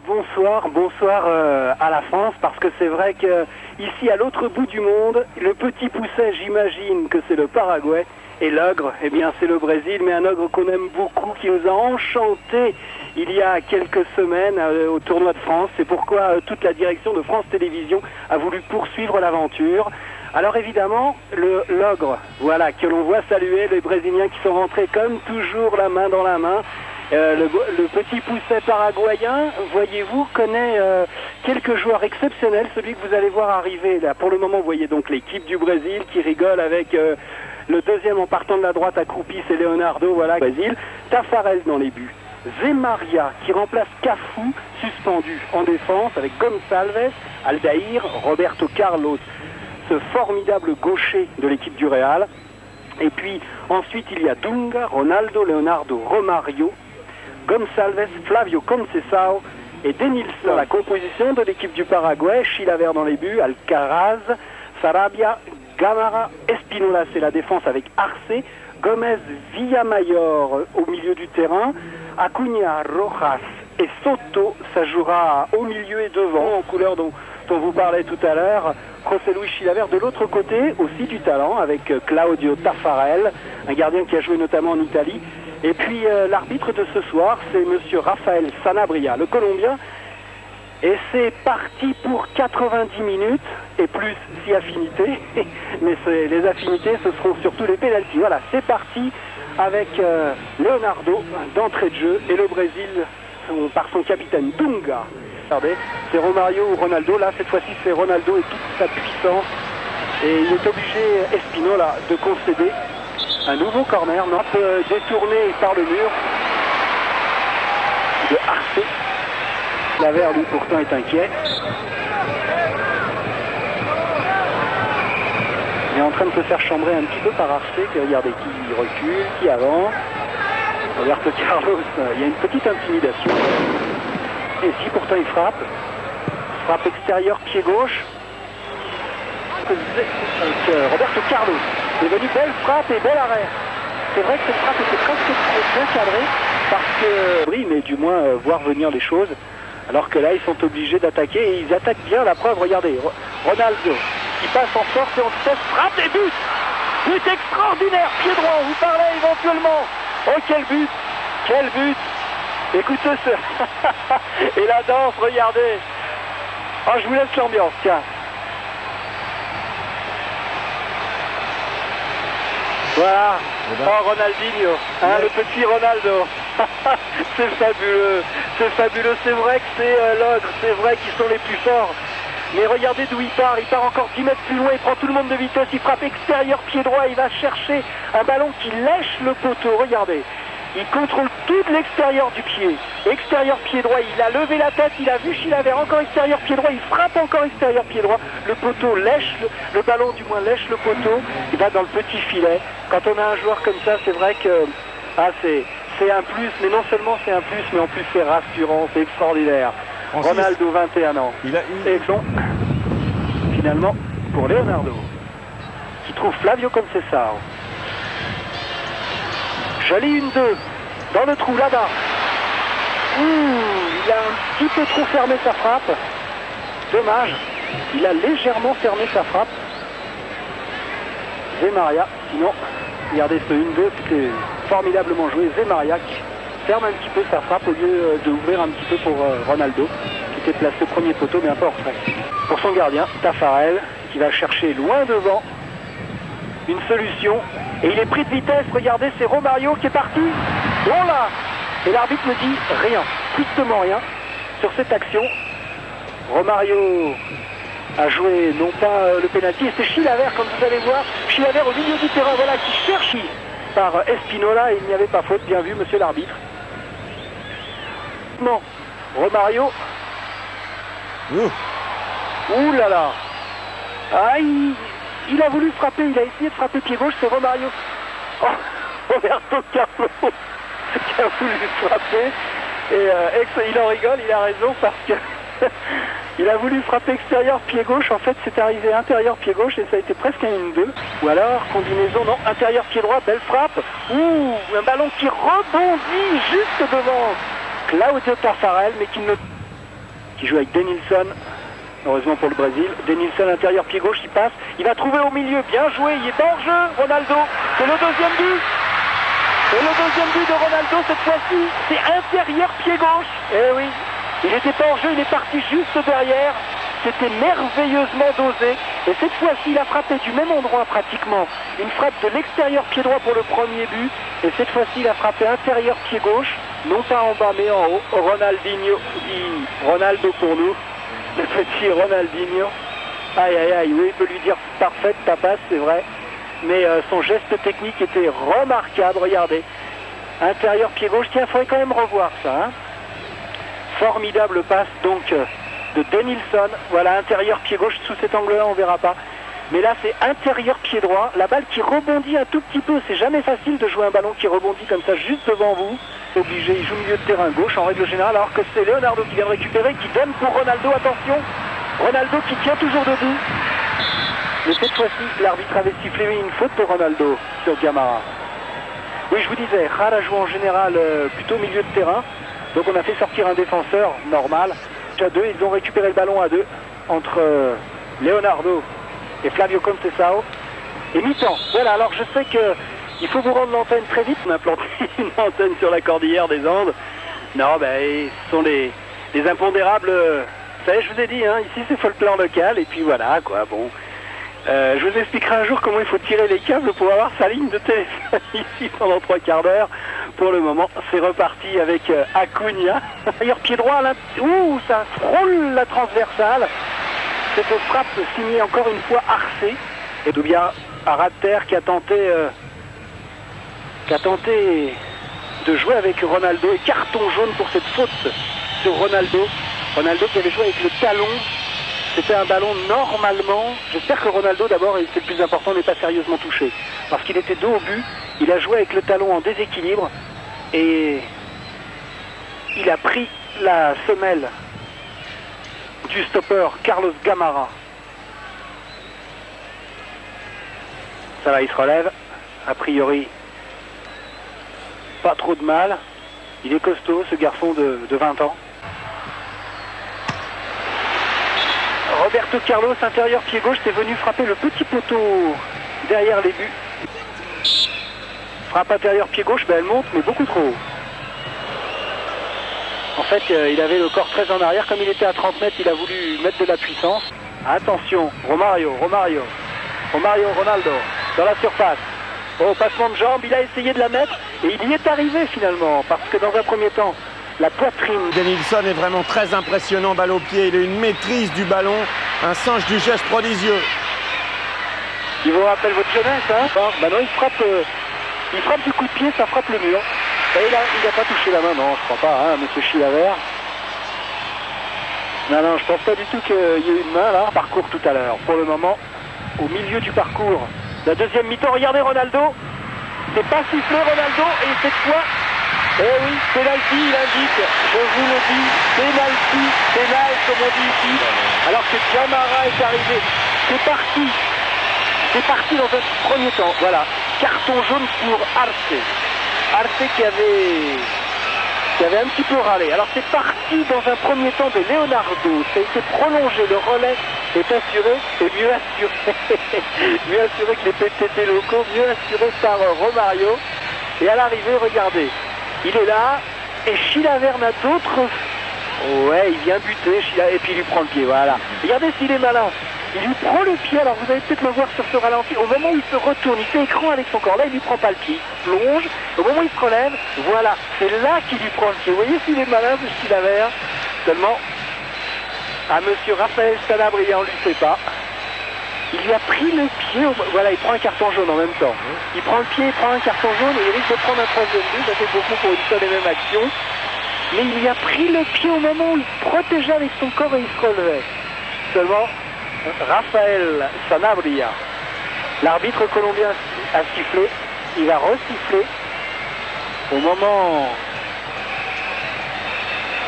Bonsoir, bonsoir à la France, parce que c'est vrai que ici à l'autre bout du monde, le petit pousset, j'imagine que c'est le Paraguay, et l'ogre, eh bien c'est le Brésil, mais un ogre qu'on aime beaucoup, qui nous a enchantés il y a quelques semaines au tournoi de France. C'est pourquoi toute la direction de France Télévisions a voulu poursuivre l'aventure. Alors évidemment, l'ogre, voilà, que l'on voit saluer les Brésiliens qui sont rentrés comme toujours la main dans la main. Le petit pousset paraguayen, voyez-vous, connaît quelques joueurs exceptionnels. Celui que vous allez voir arriver là, pour le moment, vous voyez donc l'équipe du Brésil qui rigole avec le deuxième en partant de la droite accroupi, c'est Leonardo, voilà, Brésil. Taffarel dans les buts. Zé Maria qui remplace Cafu, suspendu en défense avec Gonçalves, Aldair, Roberto Carlos, ce formidable gaucher de l'équipe du Real. Et puis ensuite il y a Dunga, Ronaldo, Leonardo, Romario, Gonçalves, Flavio Conceição et Denilson. La composition de l'équipe du Paraguay, Chilavert dans les buts, Alcaraz, Sarabia, Gamara, Espinola, c'est la défense avec Arce, Gomez, Villamayor au milieu du terrain, Acuna, Rojas et Soto, ça jouera au milieu et devant, en couleur dont vous parlait tout à l'heure. José Luis Chilavert de l'autre côté, aussi du talent, avec Claudio Taffarel, un gardien qui a joué notamment en Italie. Et puis l'arbitre de ce soir, c'est monsieur Rafael Sanabria, le Colombien. Et c'est parti pour 90 minutes, et plus si affinité. Mais les affinités, ce seront surtout les pénaltys. Voilà, c'est parti avec Leonardo d'entrée de jeu, et le Brésil par son capitaine Dunga. Regardez, c'est Romario ou Ronaldo. Là, cette fois-ci, c'est Ronaldo et toute sa puissance. Et il est obligé, Espinola, de concéder un nouveau corner, détourné par le mur de Arce. Chilavert, lui, pourtant, est inquiet. Il est en train de se faire chambrer un petit peu par Arce, qui regardez qui recule, qui avance. Roberto Carlos, il y a une petite intimidation. Et si pourtant il frappe extérieur, pied gauche. Roberto Carlos est venu, belle frappe et bel arrêt. C'est vrai que cette frappe était presque bien cadrée parce que, oui, mais du moins voir venir les choses. Alors que là, ils sont obligés d'attaquer et ils attaquent bien. La preuve, regardez, Ronaldo qui passe en force et en vitesse, frappe et but. But extraordinaire, pied droit, on vous parlait éventuellement. Oh, quel but, quel but. Écoutez ce... et la danse, regardez. Oh, je vous laisse l'ambiance, tiens. Voilà. Oh, Ronaldinho, hein, le petit Ronaldo. C'est fabuleux, c'est fabuleux. C'est vrai que c'est l'ogre, c'est vrai qu'ils sont les plus forts. Mais regardez d'où il part encore 10 mètres plus loin, il prend tout le monde de vitesse, il frappe extérieur pied droit, il va chercher un ballon qui lèche le poteau, regardez. Il contrôle tout l'extérieur du pied. Extérieur pied droit, il a levé la tête, il a vu Chilavert, encore extérieur pied droit, il frappe encore extérieur pied droit. Le poteau lèche, le ballon du moins lèche le poteau, il va dans le petit filet. Quand on a un joueur comme ça, c'est vrai que c'est un plus, mais non seulement c'est un plus, mais en plus c'est rassurant, c'est extraordinaire. Francis, Ronaldo, 21 ans. Et finalement, pour Leonardo, qui trouve Flavio Conceição. Jolie 1-2, dans le trou, là-bas. Il a un petit peu trop fermé sa frappe. Dommage, il a légèrement fermé sa frappe. Zé Maria, sinon, regardez ce 1-2, c'était formidablement joué. Zé Maria qui ferme un petit peu sa frappe au lieu d'ouvrir un petit peu pour Ronaldo, qui était placé au premier poteau, mais un peu hors fond. Pour son gardien, Taffarel, qui va chercher loin devant une solution. Et il est pris de vitesse, regardez, c'est Romario qui est parti. Oh là! Et l'arbitre me dit rien, strictement rien, sur cette action. Romario a joué non pas le pénalty, et c'est Chilavert, comme vous allez voir, Chilavert au milieu du terrain, voilà, qui cherche par Espinola, et il n'y avait pas faute, bien vu, monsieur l'arbitre. Non, Romario. Ouh là là. Aïe. Il a voulu frapper, il a essayé de frapper pied gauche, c'est Romario. Oh, Roberto Carlos qui a voulu frapper. Et il en rigole, il a raison parce que il a voulu frapper extérieur pied gauche. En fait, c'est arrivé intérieur pied gauche et ça a été presque un 1-2. Ou alors, combinaison, non, intérieur pied droit, belle frappe. Ouh, un ballon qui rebondit juste devant Claudio Taffarel, mais qui ne qui joue avec Denilson. Heureusement pour le Brésil. Denilson intérieur pied gauche, il passe. Il va trouver au milieu. Bien joué, il est pas hors jeu. Ronaldo, c'est le deuxième but. Et le deuxième but de Ronaldo cette fois-ci, c'est intérieur pied gauche. Eh oui, il n'était pas hors jeu, il est parti juste derrière. C'était merveilleusement dosé. Et cette fois-ci, il a frappé du même endroit pratiquement. Une frappe de l'extérieur pied droit pour le premier but. Et cette fois-ci, il a frappé intérieur pied gauche. Non pas en bas, mais en haut. Ronaldinho dit Ronaldo pour nous. Le petit Ronaldinho. Aïe, aïe, aïe. Oui, il peut lui dire parfaite ta passe, c'est vrai. Mais son geste technique était remarquable. Regardez. Intérieur pied gauche. Tiens, il faudrait quand même revoir ça. Hein. Formidable passe, donc... de Denilson, voilà, intérieur pied gauche, sous cet angle-là on verra pas, mais là c'est intérieur pied droit, la balle qui rebondit un tout petit peu, c'est jamais facile de jouer un ballon qui rebondit comme ça juste devant vous, obligé, il joue milieu de terrain gauche en règle générale, alors que c'est Leonardo qui vient de récupérer, qui donne pour Ronaldo, attention, Ronaldo qui tient toujours debout, mais cette fois-ci l'arbitre avait sifflé une faute pour Ronaldo sur Gamara. Oui, je vous disais, Jara joue en général plutôt milieu de terrain, donc on a fait sortir un défenseur normal. À deux, ils ont récupéré le ballon à deux entre Leonardo et Flavio Conceição et mi-temps. Voilà, alors je sais que il faut vous rendre l'antenne très vite. On a planté une antenne sur la cordillère des Andes. Non, ben, ce sont des impondérables. Vous savez, je vous ai dit, hein, ici c'est folklore local et puis voilà, quoi, bon. Je vous expliquerai un jour comment il faut tirer les câbles pour avoir sa ligne de téléphone ici pendant 3 quarts d'heure. Pour le moment, c'est reparti avec Acuna. D'ailleurs, pied droit, là, ouh, ça frôle la transversale. Cette frappe signée encore une fois Arce. Et d'où bien un rat de terre qui a tenté de jouer avec Ronaldo. Et carton jaune pour cette faute sur Ronaldo. Ronaldo qui avait joué avec le talon. C'était un ballon normalement. J'espère que Ronaldo d'abord, et c'est le plus important, n'est pas sérieusement touché. Parce qu'il était dos au but. Il a joué avec le talon en déséquilibre. Et il a pris la semelle du stopper Carlos Gamara. Ça va, il se relève. A priori, pas trop de mal. Il est costaud, ce garçon de 20 ans. Roberto Carlos, intérieur pied gauche, c'est venu frapper le petit poteau derrière les buts. Frappe intérieur pied gauche, ben elle monte, mais beaucoup trop haut. En fait, il avait le corps très en arrière. Comme il était à 30 mètres, il a voulu mettre de la puissance. Attention, Ronaldo, dans la surface. Au passement de jambe, il a essayé de la mettre et il y est arrivé finalement. Parce que dans un premier temps, la poitrine. Denilson est vraiment très impressionnant, balle au pied. Il a une maîtrise du ballon, un sens du geste prodigieux. Il vous rappelle votre jeunesse, hein? Ben non, il frappe du coup de pied, ça frappe le mur. Et il n'a pas touché la main, non, je crois pas, hein, monsieur Chilavert. Non, je pense pas du tout qu'il y ait une main là. Parcours tout à l'heure. Pour le moment, au milieu du parcours, la deuxième mi-temps, regardez Ronaldo. C'est pas sifflé Ronaldo, et cette fois, eh oui, penalty, il indique, je vous le dis, penalty, pénal comme on dit ici. Alors que Gamara est arrivé. C'est parti dans un premier temps. Voilà, carton jaune pour Arce. Arce qui avait un petit peu râlé. Alors c'est parti dans un premier temps de Leonardo. Ça a été prolongé, le relais est assuré et mieux assuré. Mieux assuré que les PTT locaux, mieux assuré par Romario. Et à l'arrivée, regardez, il est là et Chilavert n'a d'autre... Ouais, il vient buter, et puis il lui prend le pied, voilà. Regardez s'il est malin. Il lui prend le pied, alors vous allez peut-être le voir sur ce ralenti. Au moment où il se retourne, il fait écran avec son corps. Là, il lui prend pas le pied, il plonge. Au moment où il se relève, voilà, c'est là qu'il lui prend le pied. Vous voyez s'il est malin, ce Chilavert. Seulement, à monsieur Raphaël Sanabria, on ne lui sait pas. Il lui a pris le pied, voilà, il prend un carton jaune en même temps. Il prend le pied, il prend un carton jaune et il risque de prendre un troisième but. Ça fait beaucoup pour une seule et même action. Mais il lui a pris le pied au moment où il protégeait avec son corps et il se relevait. Seulement, Raphaël Sanabria, l'arbitre colombien a sifflé, il va resiffler au moment...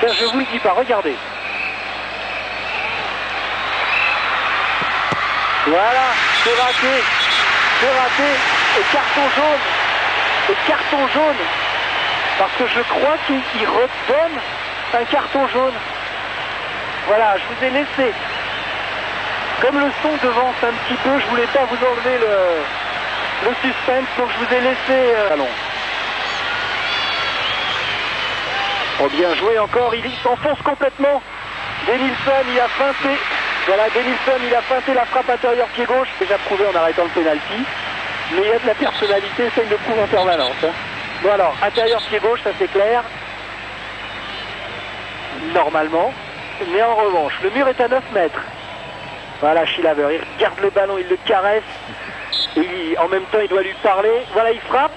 Tiens, je vous le dis pas, regardez. Voilà, c'est raté, et carton jaune, parce que je crois qu'il redonne un carton jaune. Voilà, je vous ai laissé. Comme le son devance un petit peu, je voulais pas vous enlever le suspense, donc je vous ai laissé... Allons. Oh, bien joué encore, il s'enfonce complètement. Denilson, il a feinté. Voilà, Denilson, il a feinté la frappe intérieure pied gauche. Déjà prouvé en arrêtant le penalty. Mais il y a de la personnalité, ça il le prouve en permanence. Hein. Bon alors, intérieur pied gauche, ça c'est clair. Normalement. Mais en revanche, le mur est à 9 mètres. Voilà, Chilaver, il regarde le ballon, il le caresse. Et en même temps, il doit lui parler. Voilà, il frappe.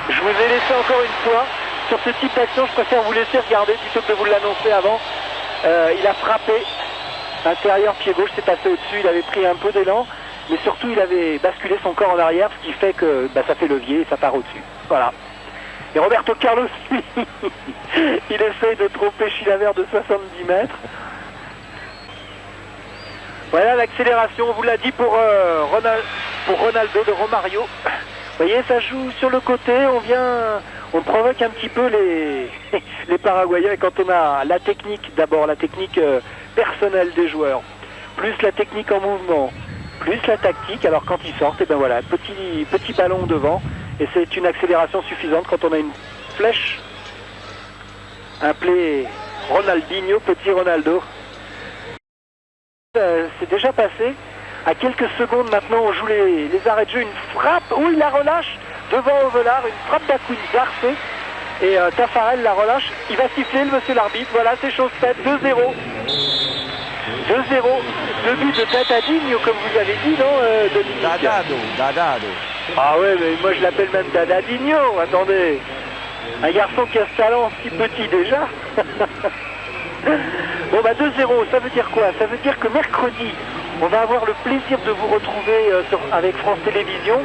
Je vous ai laissé encore une fois. Sur ce type d'action, je préfère vous laisser regarder plutôt que de vous l'annoncer avant. Il a frappé. Intérieur, pied gauche, c'est passé au-dessus. Il avait pris un peu d'élan. Mais surtout, il avait basculé son corps en arrière, ce qui fait que ça fait levier et ça part au-dessus. Voilà. Et Roberto Carlos, il essaye de tromper Chilaver de 70 mètres. Voilà l'accélération, on vous l'a dit pour Ronaldo de Romario. Vous voyez, ça joue sur le côté, on provoque un petit peu les Paraguayens. Et quand on a la technique, d'abord la technique personnelle des joueurs, plus la technique en mouvement, plus la tactique, alors quand ils sortent, et ben voilà, petit ballon devant, et c'est une accélération suffisante quand on a une flèche, un play Ronaldinho, petit Ronaldo. C'est déjà passé. À quelques secondes maintenant, on joue les arrêts de jeu. Une frappe, oui, il la relâche devant Ovelard, une frappe d'Aquin Zarfé. Et Tafarel la relâche. Il va siffler le monsieur l'arbitre. Voilà, c'est chose faite. 2-0. 2-0. 2 buts de Dadadinho, comme vous avez dit, non, Dominique? Dadado. Ah ouais, mais moi je l'appelle même Dadadinho. Attendez. Un garçon qui a ce talent si petit déjà. Bon bah 2-0, ça veut dire quoi? Ça veut dire que mercredi, on va avoir le plaisir de vous retrouver avec France Télévisions.